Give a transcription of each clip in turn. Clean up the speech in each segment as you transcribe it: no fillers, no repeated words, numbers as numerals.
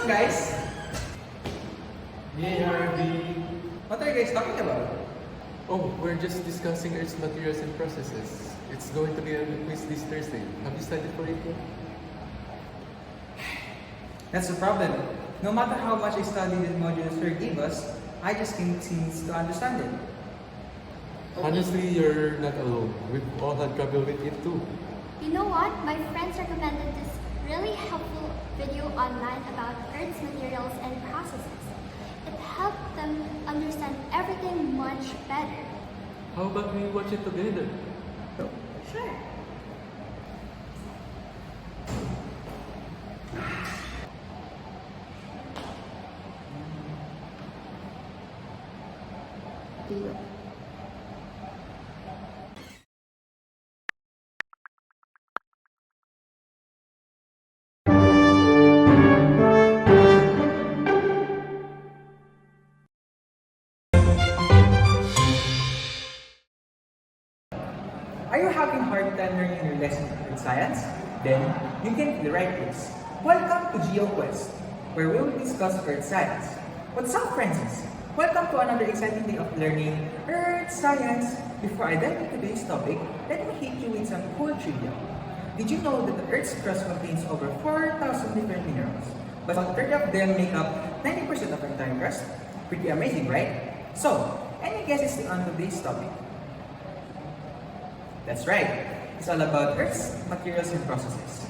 on, guys? BRB. What are you guys talking about? Oh, we're just discussing Earth's materials and processes. It's going to be a quiz this Thursday. Have you studied for it yet? That's the problem. No matter how much I studied the modules Sir gave us, I just can't seem to understand it. Honestly, you're not alone. We've all had trouble with it too. You know what? My friends recommended this really helpful video online about Earth's materials and processes. It helped them understand everything much better. How about we watch it together? Sure. Are you having a hard time learning your lesson in science? Then you came to the right place. Welcome to GeoQuest, where we will discuss Earth science. What's up, Friendzies? Welcome to another exciting day of learning Earth science. Before I dive into today's topic, let me hit you with some cool trivia. Did you know that the Earth's crust contains over 4,000 different minerals, but 30 of them make up 90% of our entire crust? Pretty amazing, right? So, any guesses on today's topic? That's right. It's all about Earth's materials and processes.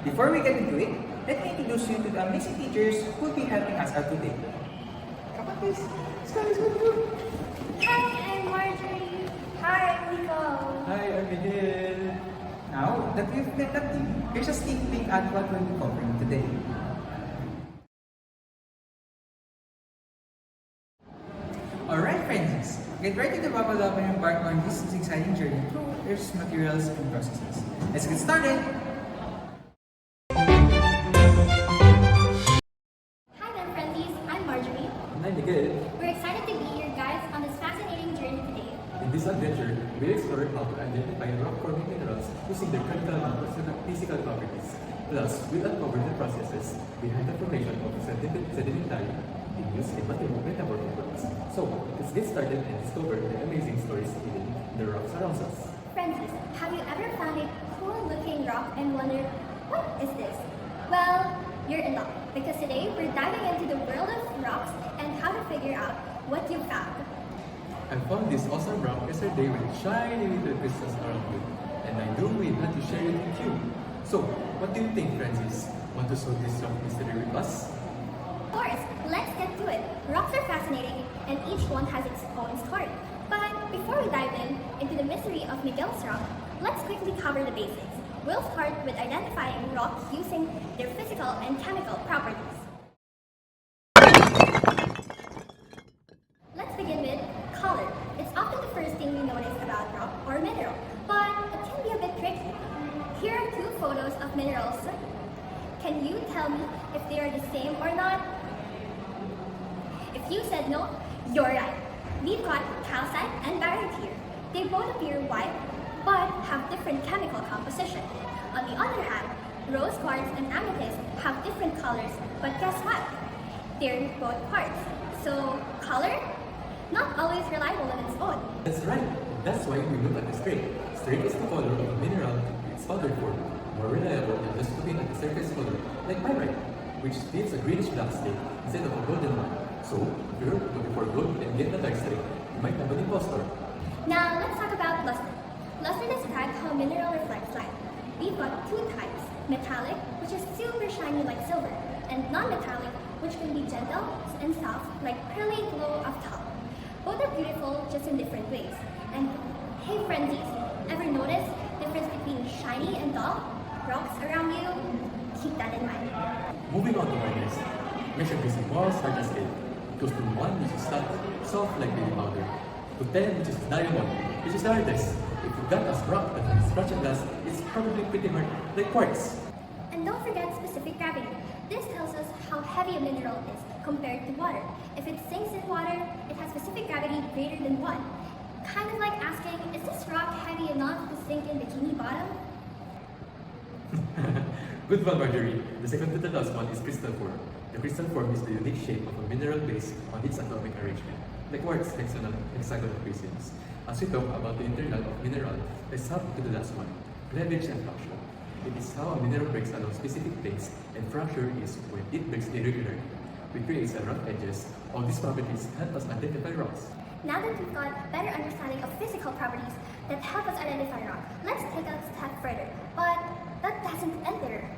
Before we get into it, let me introduce you to the amazing teachers who will be helping us out today. Come on, please. Let's go. Hi, I'm Marjorie. Hi, I'm Nico. Hi, I'm Miguel. Now that we've met the team, here's a sneak peek at what we'll be covering today. Alright, friends, get ready to buckle up and embark on this exciting journey through Earth's materials and processes. Let's get started! Hi there, Friendzies. I'm Marjorie. And I'm Miguel. We're excited to be your guides on this fascinating journey today. In this adventure, we'll explore how to identify rock-forming minerals using their chemical and physical properties. Plus, we'll uncover the processes behind the formation of sedimentary continuous and metamorphic rocks. So, let's get started and discover the amazing stories hidden in the rocks around us. Friendzies, have you ever found a cool-looking rock and wondered, what is this? Well, you're in luck, because today we're diving into the world of rocks and how to figure out what you found. I found this awesome rock yesterday with shiny little crystals around it, and I knew we had to share it with you. So, what do you think, Francis? Want to solve this rock mystery with us? Of course, let's get to it. Rocks are fascinating, and each one has its own story. But before we dive into the mystery of Miguel's rock, let's quickly cover the basics. We'll start with identifying rocks using their physical and chemical properties. Let's begin with color. It's often the first thing we notice about rock or mineral, but it can be a bit tricky. Here are two photos of minerals. Can you tell me if they are the same or not? If you said no, you're right. We've got calcite and barite here. They both appear white, but have different chemical composition. On the other hand, rose quartz and amethyst have different colors, but guess what? They're both quartz. So, color? Not always reliable on its own. That's right. That's why we look at the straight. Straight is the color of a mineral in its powdered form, more reliable than just looking at the surface color, like pyrite, which leaves a greenish black state instead of a golden one. So, if you're looking for gold and get the dark state, you might have an impostor. Now, let's talk about luster. Luster describes how a mineral reflects light. We've got two types, metallic, which is super shiny like silver, and non-metallic, which can be gentle and soft like pearly glow of talc. Both are beautiful, just in different ways. And hey, Friendzies, ever notice the difference between shiny and dull? Rocks around you? Keep that in mind. Moving on to our next. Measure this in more starter scale. It goes from 1, which is soft like baby powder, to 10, which is diamond, which is the hardest. If you've got a rock that has scratch and glass, it's probably pretty hard, like quartz. And don't forget specific gravity. This tells us how heavy a mineral is compared to water. If it sinks in water, it has specific gravity greater than 1. Kind of like asking, is this rock heavy enough to sink in Bikini Bottom? Good Val Marjorie, the second to the last one is crystal form. The crystal form is the unique shape of a mineral base on its atomic arrangement, like quartz hexagonal prisms. As we talk about the internal of mineral, let's hop to the last one, cleavage and fracture. It is how a mineral breaks along specific planes, and fracture is when it breaks irregularly, which creates a rough edges. All these properties help us identify rocks. Now that we've got better understanding of physical properties that help us identify rock, let's take a step further. But that doesn't end there.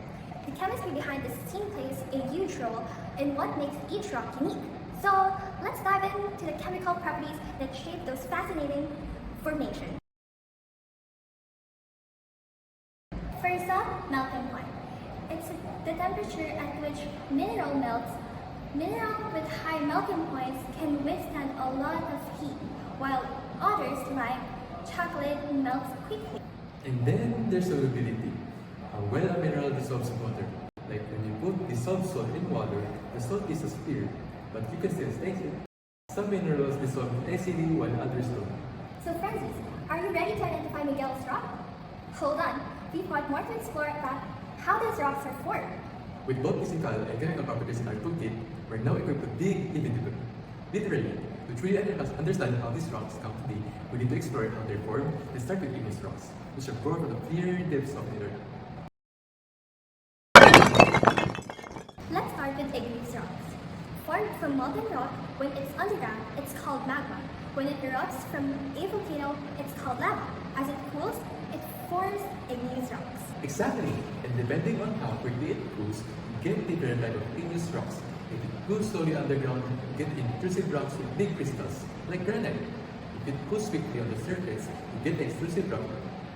The chemistry behind the scene plays a huge role in what makes each rock unique. So let's dive into the chemical properties that shape those fascinating formations. First up, melting point. It's the temperature at which mineral melts. Mineral with high melting points can withstand a lot of heat, while others, like chocolate, melts quickly. And then there's solubility. How well a mineral dissolves in water. Like when you put dissolved salt in water, the salt is a spear, but you can still taste it. Some minerals dissolve easily while others don't. So Francis, are you ready to identify Miguel's rock? Hold on, we've got more to explore about how these rocks are formed. With both physical and chemical properties in our toolkit, we're now equipped to dig even deeper. Literally, to truly understand how these rocks come to be, we need to explore how they're formed and start with igneous rocks, which are formed from the clear depths of the earth. Let's start with igneous rocks. Formed from molten rock, when it's underground, it's called magma. When it erupts from a volcano, it's called lava. As it cools, it forms igneous rocks. Exactly, and depending on how quickly it cools, you get different type of igneous rocks. If it cools slowly underground, you get intrusive rocks with big crystals, like granite. If it cools quickly on the surface, you get extrusive rock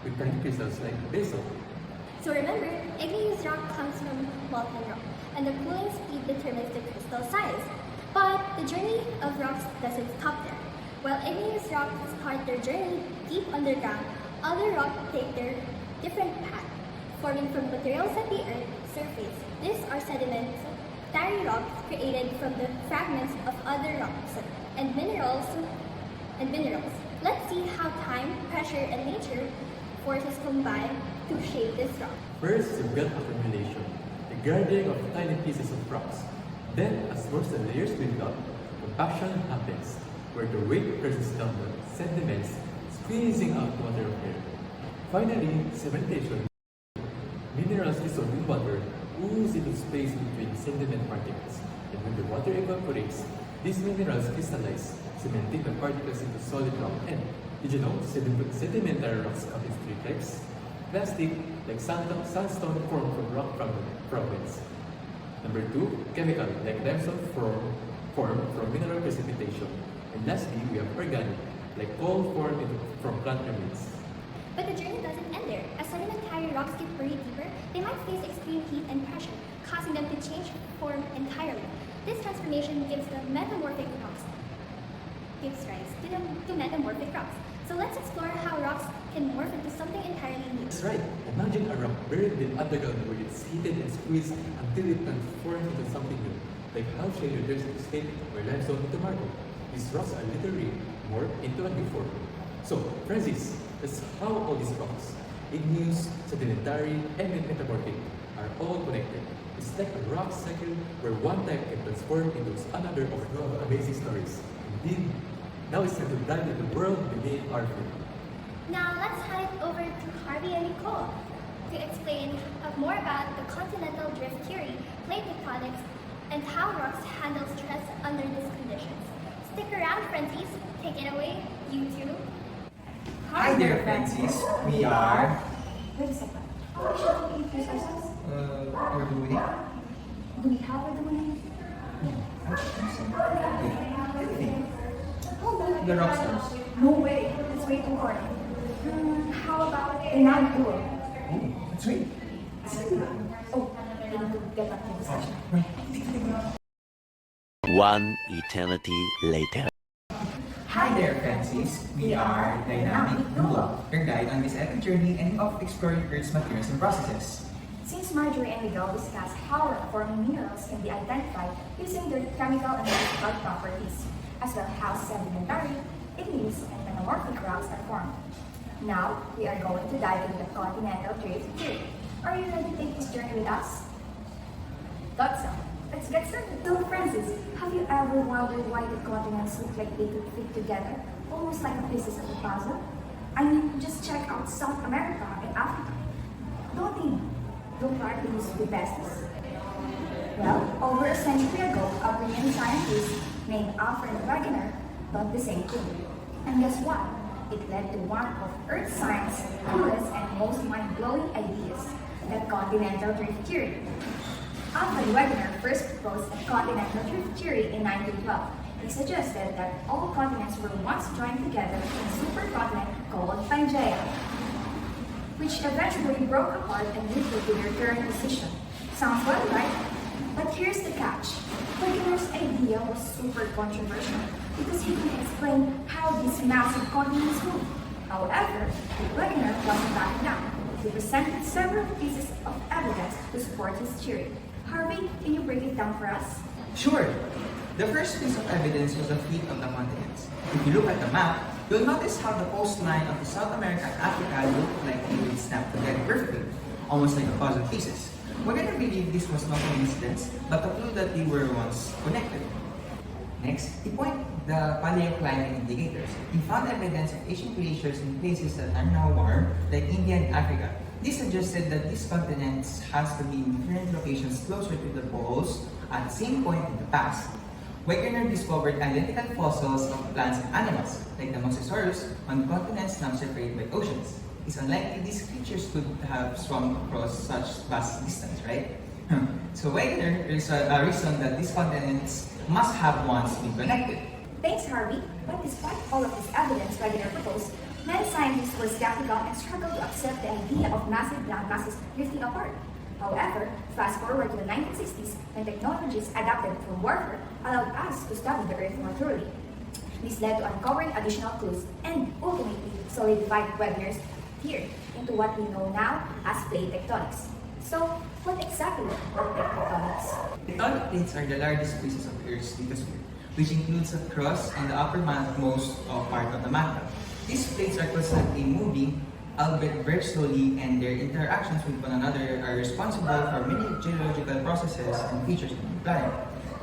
with tiny crystals like basalt. So remember, igneous rock comes from molten rock, and the cooling speed determines the crystal size. But the journey of rocks doesn't stop there. While igneous rocks start their journey deep underground, other rocks take their different path, forming from materials at the Earth's surface. These are sediments, tarry rocks created from the fragments of other rocks, and minerals. Let's see how time, pressure, and nature forces combine to shape this rock. First, you build accumulation, the gathering of tiny pieces of rocks. Then, as more the layers build up, compaction happens, where the weight presses down the sediments, squeezing out water of air. Finally, cementation. Minerals dissolved in water ooze into space between sediment particles, and when the water evaporates, these minerals crystallize, cementing the particles into solid rock. And did you know sedimentary rocks come in three types? Plastic, like sandstone formed from rock fragments. Number two, chemical, like limestone formed from mineral precipitation. And lastly, we have organic, like coal formed from plant remains. But the journey doesn't end there. As sedimentary rocks get buried deeper, they might face extreme heat and pressure, causing them to change form entirely. This transformation gives rise to metamorphic rocks. So let's explore how rocks can morph into something entirely new. That's right. Imagine a rock buried in underground where it's heated and squeezed until it transforms into something new, like how shale returns into slate or limestone into marble. These rocks are literally morphed into a new form. So, Francis, that's how all these rocks, igneous, sedimentary, and metamorphic, are all connected. It's like a rock cycle where one type can transform into another of amazing stories. Indeed, now it's time to dive into the world beneath our feet. Now let's hand it over to Harvey and Nicole to explain more about the continental drift theory, plate tectonics, and how rocks handle stress under these conditions. Stick around, Friendzies. Take it away, you two. Hi there, Friendzies. We are. Wait a second. Should we introduce ourselves? We're doing. Do we have a domain? The rock stars. No way. It's way too hard. How about a non-duo? Oh, that's right. Oh, we need to get back to the session. One eternity later. Hi there, Friendzies. We are Dynamic Duo, your guide on this epic journey and of exploring Earth's materials and processes. Since Marjorie and Miguel discussed how rock-forming minerals can be identified using their chemical and physical properties, as well as how sedimentary, igneous, and metamorphic rocks are formed. Now, we are going to dive into the continental drift theory. Are you ready to take this journey with us? Thought so. Let's get started. So, Francis, have you ever wondered why the continents look like they could fit together, almost like the pieces of a puzzle? I mean, just check out South America and Africa. Don't they look like they used to be besties? Well, over a century ago, a brilliant scientist named Alfred Wegener thought the same thing. And guess what? It led to one of Earth science's coolest and most mind-blowing ideas, the continental drift theory. Alfred Wegener first proposed a continental drift theory in 1912. He suggested that all continents were once joined together in a supercontinent called Pangaea, which eventually broke apart and drifted to their current position. Sounds well, right? But here's the catch. Wegener's idea was super controversial because he couldn't explain how these massive continents move. However, Wegener wasn't backing down. He presented several pieces of evidence to support his theory. Harvey, can you break it down for us? Sure. The first piece of evidence was the fleet of the continents. If you look at the map, you'll notice how the coastline of the South America and Africa look like they would snap together perfectly, almost like a puzzle pieces. Wegener believed this was not coincidence, but a clue that they were once connected. Next, he pointed the paleoclimate indicators. He found evidence of ancient glaciers in places that are now warm, like India and Africa. This suggested that these continents has to be in different locations closer to the poles at the same point in the past. Wegener discovered identical fossils of plants and animals, like the Mosasaurus, on continents now separated by oceans. It's unlikely these creatures could have swum across such vast distance, right? So Wegener reasoned that these continents must have once been connected. Thanks, Harvey. But despite all of this evidence Wegener proposed, many scientists were skeptical and struggled to accept the idea of massive land masses drifting apart. However, fast forward to the 1960s, when technologies adapted from warfare allowed us to study the Earth more thoroughly. This led to uncovering additional clues and ultimately solidified Wegener's theory into what we know now as plate tectonics. So, what exactly are plate tectonics? Tectonic plates are the largest pieces of Earth's lithosphere, which includes the crust and the uppermost part of the mantle. These plates are constantly moving, albeit very slowly, and their interactions with one another are responsible for many geological processes and features on the planet.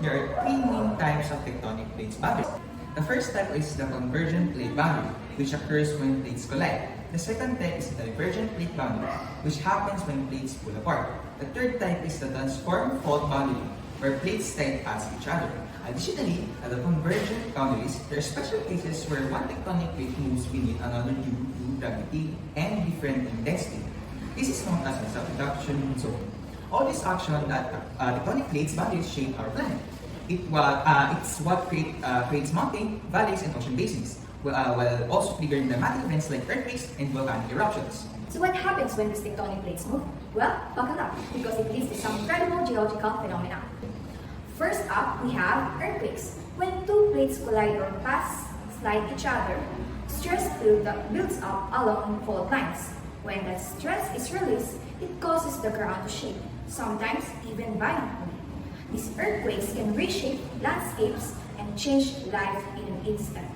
There are three main types of tectonic plates boundaries. The first type is the convergent plate boundary, which occurs when plates collide. The second type is the divergent plate boundary, which happens when plates pull apart. The third type is the transform fault boundary, where plates slide past each other. Additionally, at the convergent boundaries, there are special cases where one tectonic plate moves beneath another due to gravity and different in density. This is known as the subduction zone. All this action that tectonic plates boundaries shape our planet. It's what creates mountain, valleys, and ocean basins, while also triggering dramatic events like earthquakes and volcanic eruptions. So what happens when these tectonic plates move? Well, buckle up, because it leads to some incredible geological phenomena. First up, we have earthquakes. When two plates collide or slide each other, stress builds up along fault lines. When that stress is released, it causes the ground to shake, sometimes even violently. These earthquakes can reshape landscapes and change life in an instant.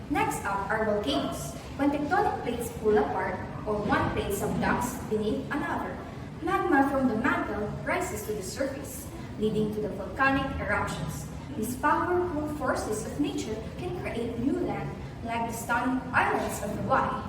Next up are volcanoes. When tectonic plates pull apart or one plate subducts beneath another, magma from the mantle rises to the surface, leading to the volcanic eruptions. These powerful forces of nature can create new land like the stunning islands of Hawaii.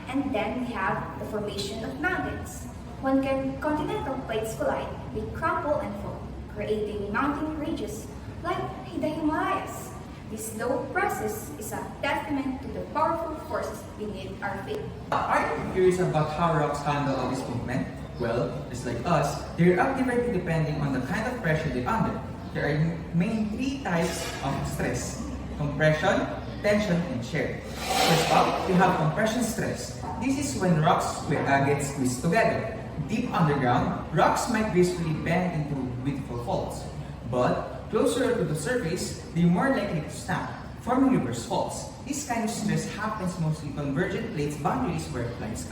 And then we have the formation of mountains. When continental plates collide, they crumple and fall, creating mountain ranges like the Himalayas. This slow process is a testament to the powerful forces beneath our feet. Are you curious about how rocks handle all this movement? Well, just like us, they react differently depending on the kind of pressure they're under. There are main three types of stress: compression, tension, and shear. First up, we have compression stress. This is when rocks get squeezed together. Deep underground, rocks might gracefully bend into beautiful faults. But closer to the surface, they're more likely to snap, forming reverse faults. This kind of stress happens mostly on convergent plates boundaries where plates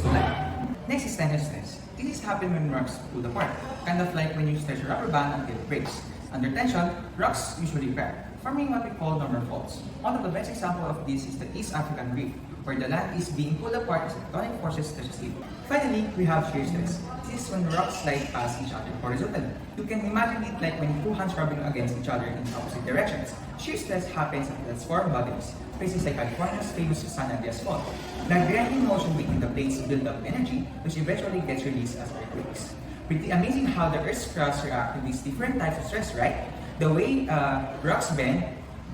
collide. Next is tension stress. This is happening when rocks pull apart, kind of like when you stretch a rubber band until it breaks. Under tension, rocks usually crack, forming what we call number faults. One of the best examples of this is the East African Reef, where the land is being pulled apart as tectonic forces touch the sea. Finally, we have shear stress. This is when rocks slide past each other horizontally. You can imagine it like when two hands rubbing against each other in opposite directions. Shear stress happens at transform bodies, places like California's famous San Andreas Fault. The grinding motion between the plates build up energy, which eventually gets released as earthquakes. Pretty amazing how the Earth's crust react to these different types of stress, right? The way rocks bend,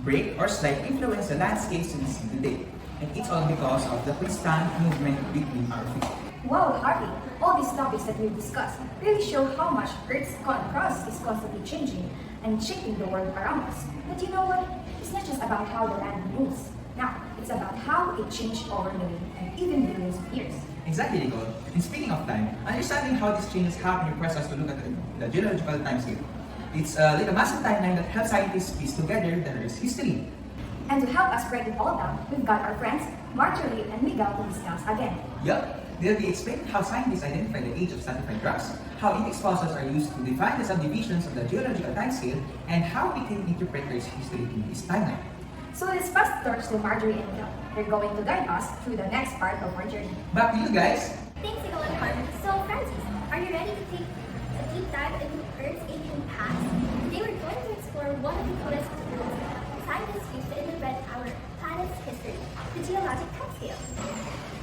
break, or slide influence the landscapes we see today. And it's all because of the constant movement between our feet. Wow, Harvey, all these topics that we've discussed really show how much Earth's crust is constantly changing and shaping the world around us. But you know what? It's not just about how the land moves. Now, it's about how it changed over millions and even billions of years. Exactly, Nicole. And speaking of time, understanding how these changes happen requires us to look at the geological timescale. It's like a massive timeline that helps scientists piece together the Earth's history. And to help us break it all down, we've got our friends Marjorie and Miguel to discuss again. Yup, they'll be explaining how scientists identify the age of stratified rocks, how index fossils are used to define the subdivisions of the geological timescale, and how we can interpret Earth's history in this timeline. So let's pass the torch to Marjorie and Miguel. They're going to guide us through the next part of our journey. Back to you guys! Thanks, Nicole and Harvey. So, Francis, are you ready to take a deep dive into Earth's ancient past? Today we're going to explore one of the coolest tools scientists use to interpret our planet's history, the geologic timescale.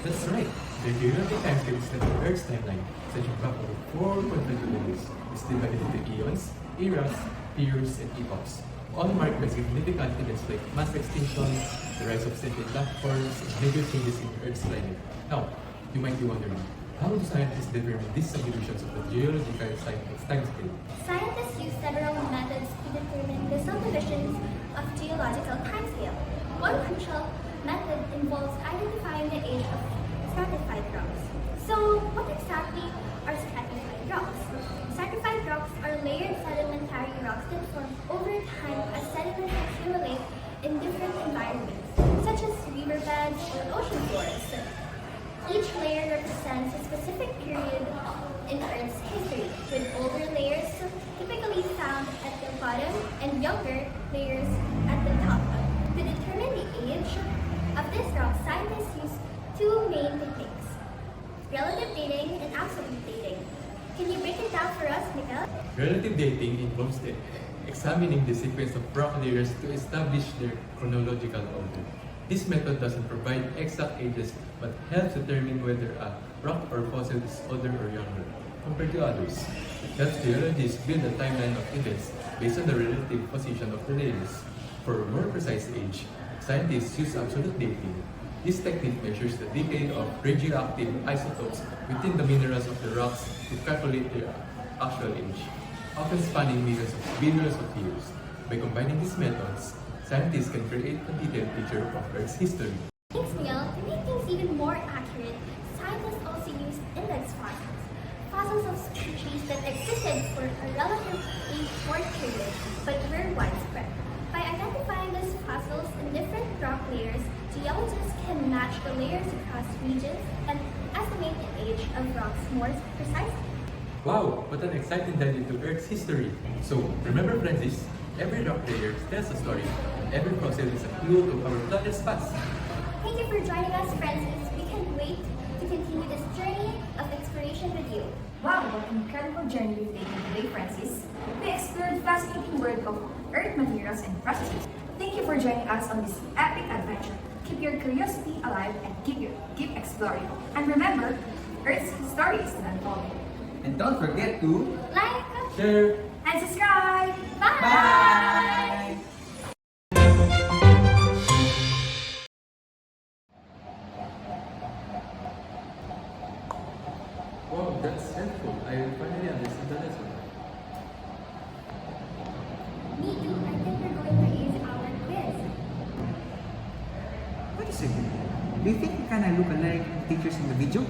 That's right. The geologic timescale is the Earth's timeline, stretching back over 4.2 years. It's divided into eons, eras, periods, and epochs, all marked by significant events like mass extinction, the rise of sentient life forms, and major changes in Earth's climate. Now, you might be wondering, how do scientists determine these subdivisions of the geological timescale? Scientists use several methods to determine the subdivisions of geological timescale. One crucial method involves identifying the age of stratified rocks. So, what exactly are stratified rocks? Stratified rocks are layered sedimentary rocks that form over time as sediments accumulate in different environments, such as riverbeds or ocean floors. Each layer represents a specific period in Earth's history, with older layers typically found at the bottom and younger layers at the top. To determine the age of this rock, scientists use two main techniques: relative dating and absolute dating. Can you break it down for us, Miguel? Relative dating involves examining the sequence of rock layers to establish their chronological order. This method doesn't provide exact ages but helps determine whether a rock or fossil is older or younger compared to others. It helps geologists build a timeline of events based on the relative position of the layers. For more precise age, scientists use absolute dating. This technique measures the decay of radioactive isotopes within the minerals of the rocks to calculate their actual age, often spanning millions of billions of years. By combining these methods, scientists can create a detailed picture of Earth's history. Thanks, Miguel. To make things even more accurate, scientists also use index fossils, fossils of species that existed for a relatively short period but were widespread. By identifying these fossils in different rock layers, geologists can match the layers across regions and estimate the age of rocks more precisely. Wow, what an exciting dive into Earth's history! So, remember Friendzies, every rock layer tells a story, and every fossil is a clue to our planet's past. Thank you for joining us, Friendzies. We can't wait to continue this journey of exploration with you. Wow, what an incredible journey we've taken today, Francis. We explored the fascinating world of Earth materials and processes. Thank you for joining us on this epic adventure. Keep your curiosity alive and keep exploring. And remember, Earth's story is still unfolding. And don't forget to Like, Share! And subscribe! bye! bye! Wow, that's helpful. I finally understood the lesson. Me too. I think we're going to use our quiz. Wait a second. Do you think we kinda look alike teachers in the video?